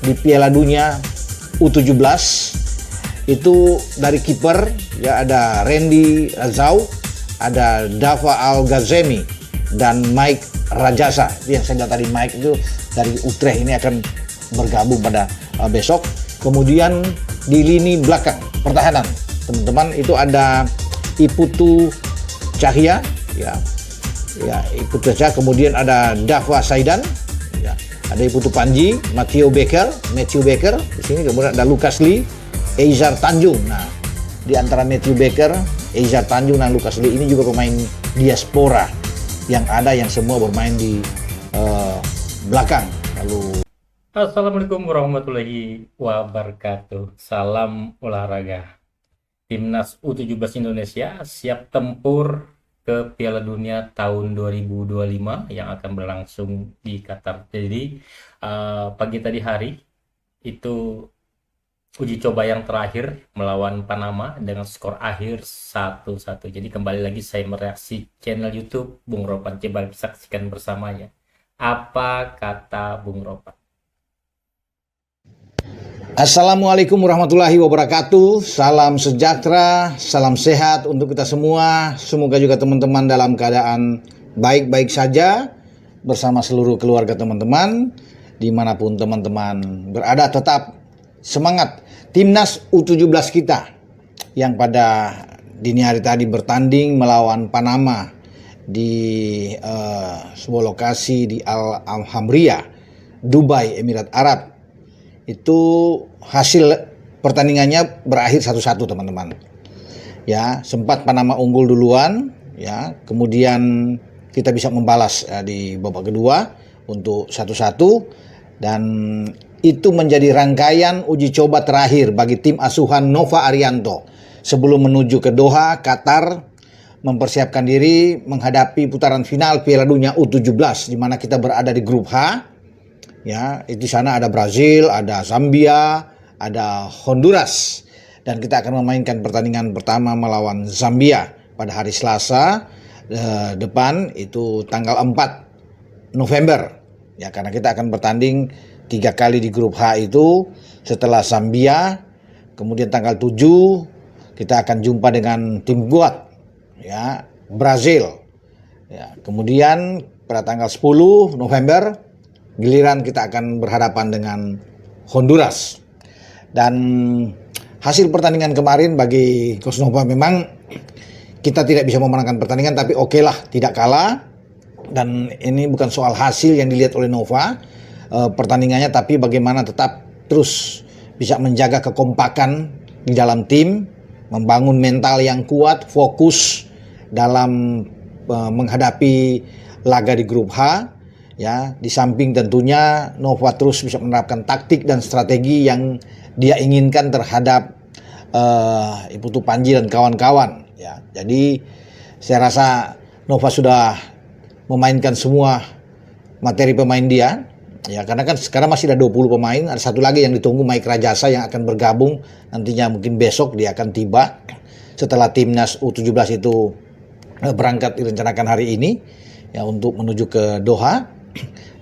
di Piala Dunia U17 itu dari kiper ya ada Randy Razau, ada Dava Al-Ghazemi dan Mike Rajasa. Yang saya bilang tadi Mike itu dari Utrecht, ini akan bergabung pada besok. Kemudian di lini belakang pertahanan teman-teman itu ada Iputu Cahya ya Iputu Cahya, kemudian ada Dava Saidan ya, ada Iputu Panji, Matthew Baker di sini, kemudian ada Lucas Lee, Eizar Tanjung. Nah, di antara Matthew Baker, Eizar Tanjung dan Lucas Lee ini juga pemain diaspora yang semua bermain di belakang. Lalu Assalamualaikum warahmatullahi wabarakatuh. Salam olahraga. Timnas U17 Indonesia siap tempur ke Piala Dunia tahun 2025 yang akan berlangsung di Qatar. Jadi pagi tadi hari itu uji coba yang terakhir melawan Panama dengan skor akhir 1-1. Jadi kembali lagi saya mereaksi channel YouTube Bung Ropan. Coba saksikan bersamanya. Apa kata Bung Ropan? Assalamualaikum warahmatullahi wabarakatuh. Salam sejahtera, salam sehat untuk kita semua. Semoga juga teman-teman dalam keadaan baik-baik saja bersama seluruh keluarga teman-teman. Dimanapun teman-teman berada, tetap semangat. Timnas U17 kita yang pada dini hari tadi bertanding melawan Panama di sebuah lokasi di Al-Hamriyah, Dubai, Emirat Arab. Itu hasil pertandingannya berakhir 1-1 teman-teman. Ya, sempat Panama unggul duluan ya, kemudian kita bisa membalas di babak kedua untuk 1-1, dan itu menjadi rangkaian uji coba terakhir bagi tim asuhan Nova Arianto sebelum menuju ke Doha, Qatar, mempersiapkan diri menghadapi putaran final Piala Dunia U17 di mana kita berada di grup H. Ya, di sana ada Brazil, ada Zambia, ada Honduras, dan kita akan memainkan pertandingan pertama melawan Zambia pada hari Selasa depan, itu tanggal 4 November. Ya, karena kita akan bertanding 3 kali di grup H itu setelah Zambia, kemudian tanggal 7 kita akan jumpa dengan tim kuat ya, Brazil. Ya, kemudian pada tanggal 10 November giliran kita akan berhadapan dengan Honduras. Dan hasil pertandingan kemarin bagi Coach Nova, memang kita tidak bisa memenangkan pertandingan, tapi oke lah, tidak kalah. Dan ini bukan soal hasil yang dilihat oleh Nova pertandingannya, tapi bagaimana tetap terus bisa menjaga kekompakan di dalam tim, membangun mental yang kuat, fokus dalam menghadapi laga di grup H. Ya, di samping tentunya Nova terus bisa menerapkan taktik dan strategi yang dia inginkan terhadap Iputu Panji dan kawan-kawan. Ya, jadi saya rasa Nova sudah memainkan semua materi pemain dia. Ya, karena kan sekarang masih ada 20 pemain, ada satu lagi yang ditunggu, Mike Rajasa, yang akan bergabung nantinya, mungkin besok dia akan tiba setelah timnas U17 itu berangkat direncanakan hari ini ya untuk menuju ke Doha.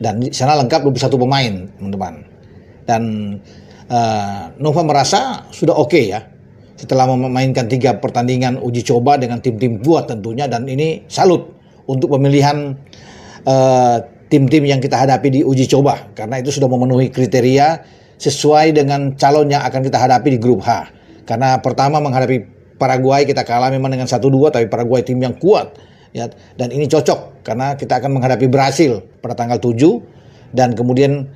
Dan di sana lengkap 21 pemain, teman-teman. Dan Nova merasa sudah oke ya setelah memainkan 3 pertandingan uji coba dengan tim-tim kuat tentunya, dan ini salut untuk pemilihan tim-tim yang kita hadapi di uji coba, karena itu sudah memenuhi kriteria sesuai dengan calon yang akan kita hadapi di grup H. Karena pertama menghadapi Paraguay kita kalah memang dengan 1-2, tapi Paraguay tim yang kuat ya, dan ini cocok karena kita akan menghadapi Brasil pada tanggal 7, dan kemudian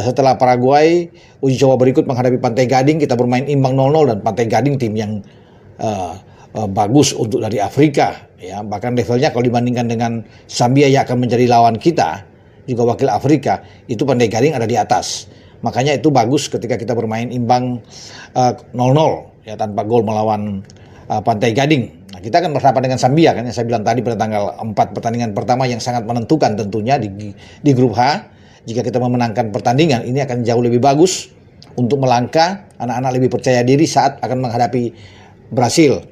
setelah Paraguay uji coba berikut menghadapi Pantai Gading, kita bermain imbang 0-0, dan Pantai Gading tim yang bagus untuk dari Afrika ya, bahkan levelnya kalau dibandingkan dengan Zambia yang akan menjadi lawan kita juga wakil Afrika, itu Pantai Gading ada di atas. Makanya itu bagus ketika kita bermain imbang 0-0 ya, tanpa gol melawan Pantai Gading. Nah, kita akan berhadapan dengan Zambia kan, yang saya bilang tadi pada tanggal 4, pertandingan pertama yang sangat menentukan tentunya di grup H. Jika kita memenangkan pertandingan ini akan jauh lebih bagus untuk melangkah, anak-anak lebih percaya diri saat akan menghadapi Brasil.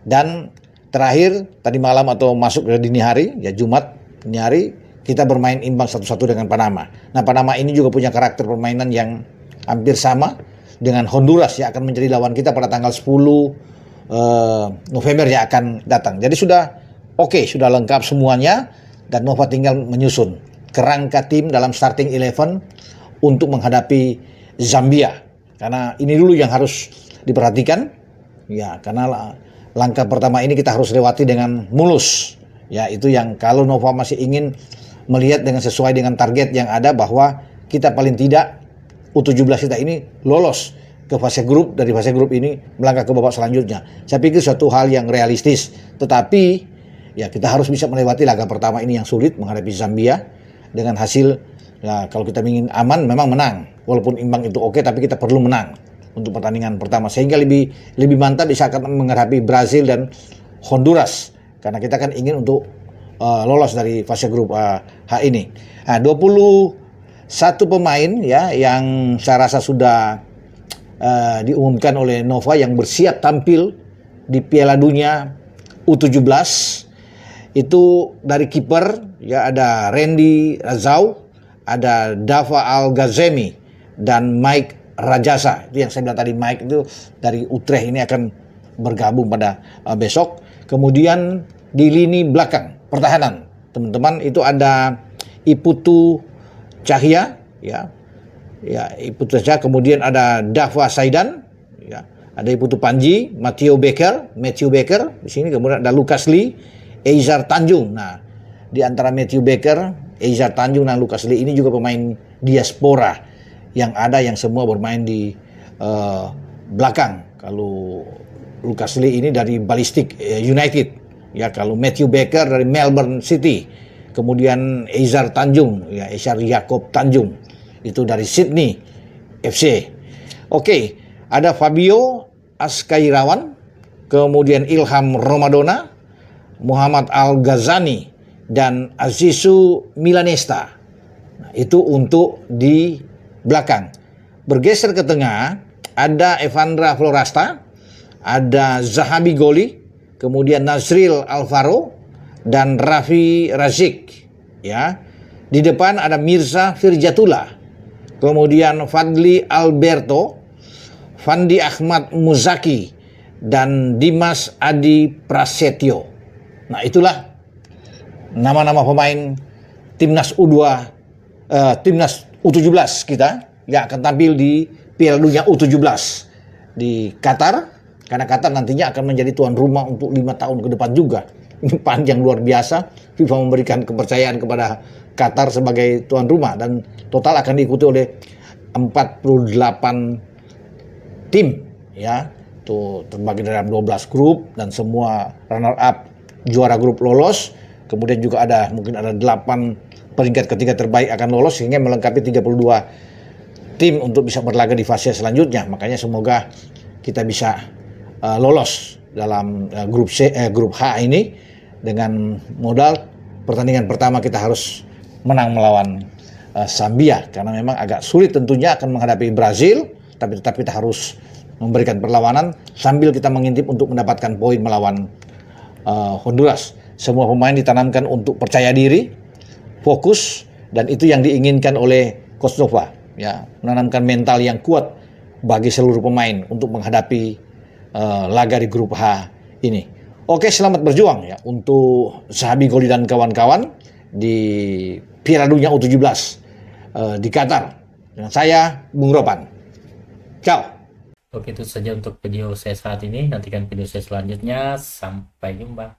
Dan terakhir tadi malam atau masuk ke dini hari ya, Jumat dini hari, kita bermain imbang 1-1 dengan Panama. Nah, Panama ini juga punya karakter permainan yang hampir sama dengan Honduras yang akan menjadi lawan kita pada tanggal 10 November yang akan datang. Jadi sudah sudah lengkap semuanya dan Nova tinggal menyusun kerangka tim dalam starting 11 untuk menghadapi Zambia. Karena ini dulu yang harus diperhatikan. Ya, karena langkah pertama ini kita harus lewati dengan mulus. Ya, itu yang kalau Nova masih ingin melihat dengan sesuai dengan target yang ada bahwa kita paling tidak U17 kita ini lolos ke fase grup, dari fase grup ini melangkah ke babak selanjutnya. Saya pikir suatu hal yang realistis, tetapi ya kita harus bisa melewati laga pertama ini yang sulit menghadapi Zambia dengan hasil ya, kalau kita ingin aman memang menang. Walaupun imbang itu tapi kita perlu menang untuk pertandingan pertama sehingga lebih mantap bisa akan menghadapi Brazil dan Honduras karena kita kan ingin untuk lolos dari fase grup H ini. Nah, 21 pemain ya yang saya rasa sudah diumumkan oleh Nova yang bersiap tampil di Piala Dunia U17 itu dari kiper ya ada Randy Razau, ada Dava Al-Ghazemi dan Mike Rajasa. Itu yang saya bilang tadi, Mike itu dari Utrecht ini akan bergabung pada besok. Kemudian di lini belakang pertahanan teman-teman itu ada Iputu Cahya ya Iputu Cahya, kemudian ada Dava Saidan ya, ada Iputu Panji, Matthew Baker di sini, kemudian ada Lucas Lee, Eizar Tanjung. Nah, di antara Matthew Baker, Eizar Tanjung dan Lucas Lee ini juga pemain diaspora yang ada yang semua bermain di belakang. Kalau Lucas Lee ini dari Ballistic United ya, kalau Matthew Baker dari Melbourne City, kemudian Eizar Tanjung ya, Eizar Yakob Tanjung itu dari Sydney FC. Ada Fabio Askairawan, kemudian Ilham Romadona, Muhammad Al-Ghazani dan Azizu Milanesta. Nah, itu untuk di belakang. Bergeser ke tengah ada Evandra Florasta, ada Zahabi Goli, kemudian Nazril Alvaro dan Raffi Razik ya. Di depan ada Mirza Firjatullah, kemudian Fadli Alberto, Fandi Ahmad Muzaki dan Dimas Adi Prasetyo. Nah, itulah nama-nama pemain timnas timnas U17 kita yang akan tampil di Piala Dunia U17 di Qatar, karena Qatar nantinya akan menjadi tuan rumah untuk 5 tahun ke depan juga. Ini panjang luar biasa. FIFA memberikan kepercayaan kepada Qatar sebagai tuan rumah dan total akan diikuti oleh 48 tim ya. Tuh terbagi dalam 12 grup dan semua runner up juara grup lolos. Kemudian juga mungkin ada 8 peringkat ketiga terbaik akan lolos sehingga melengkapi 32 tim untuk bisa berlaga di fase selanjutnya. Makanya semoga kita bisa lolos dalam grup H ini dengan modal pertandingan pertama kita harus menang melawan Zambia karena memang agak sulit tentunya akan menghadapi Brazil, tapi tetap kita harus memberikan perlawanan sambil kita mengintip untuk mendapatkan poin melawan Honduras. Semua pemain ditanamkan untuk percaya diri, fokus, dan itu yang diinginkan oleh Coach Nova ya, menanamkan mental yang kuat bagi seluruh pemain untuk menghadapi laga di grup H ini. Selamat berjuang ya untuk Zahabi Goli dan kawan-kawan di Piala Dunia U17 di Qatar. Dengan saya Bung Ropan. Ciao. Itu saja untuk video saya saat ini. Nantikan video saya selanjutnya. Sampai jumpa.